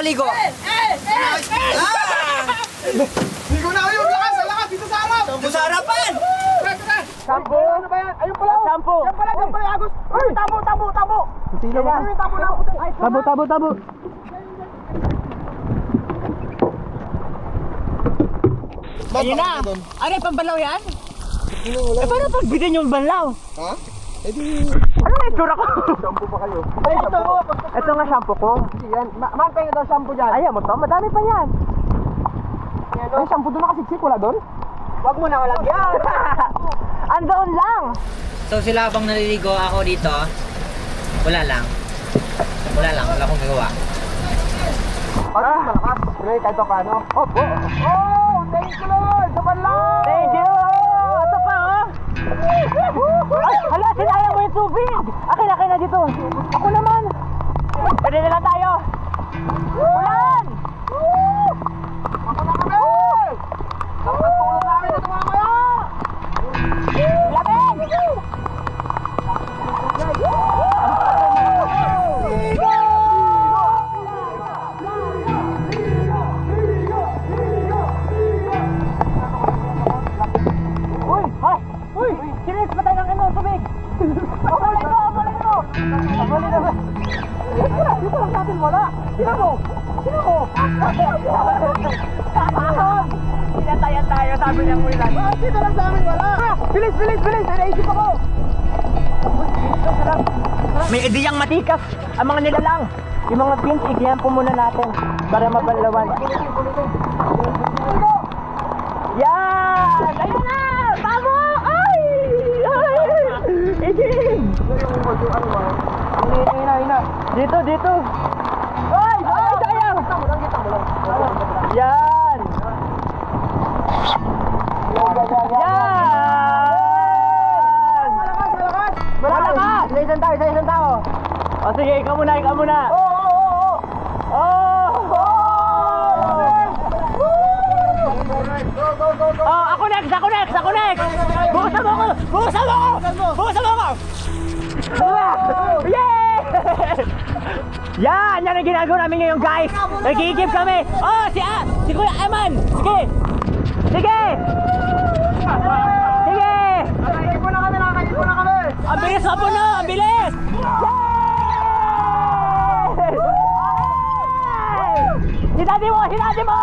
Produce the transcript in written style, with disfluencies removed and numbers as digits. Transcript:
maligo. Ligo na kayo, lakas, dito sa harap. Dito sa harapan. Sampo? Ano ba yan? Ayun pala. Sampo. Yan pala, Agos. Uy, tabo. Sino ba? Ayun, tabo na. Tabo. Ayun na. Ano yung pambalaw yan? Eh, paano pag bitin yung banlaw? Ha? Eh di... Ano na yung tsura ko? Shampoo pa kayo. Ay, ito nga shampoo ko. Yan. Man, tayo daw shampoo dyan. Ayaw mo to, madami pa yan. Ay, shampoo doon nakasiksik, wala doon? Wag mo na malagyan. Andoon lang. So sila habang naliligo ako dito, wala lang akong gagawa. Malakas. Pre, kahit pa paano. Oh, thank you Lord. Saban lang. Thank you. Ito pa, oh. Ay, hala, sinayang mo yung tubig. Akin na dito. Ako naman. Pwede na lang tayo. Ulan. Ako na kami. Dapat tulong namin ito mamaya. Lamig. Uy, sinis pa tayo ng tubig. Abalin mo. Dito lang natin wala. Sino mo? Pinatayan tayo, sabi niya mo ilan. Dito lang sa amin wala. Bilis. Naisip ako. May ideyang matikas ang mga nilalang. Yung mga pins, igyan po muna natin para mabalawan. Yan! Ayun na! Tamo! Ay! Iging! Ina. Dito! Ay! Sayang! Yan! Yan! Malakas! Isa isang tao. O sige, ikaw muna. Oh, ako next! Bukasan mo ako! Yay! Yan ang ginagawa namin ngayon, guys. Nagigib kami. Oh, si Kuya Eman. Sige. Nakakaipon na kami. Ang bilis nga po no, ang bilis! Yay! Sinadi mo!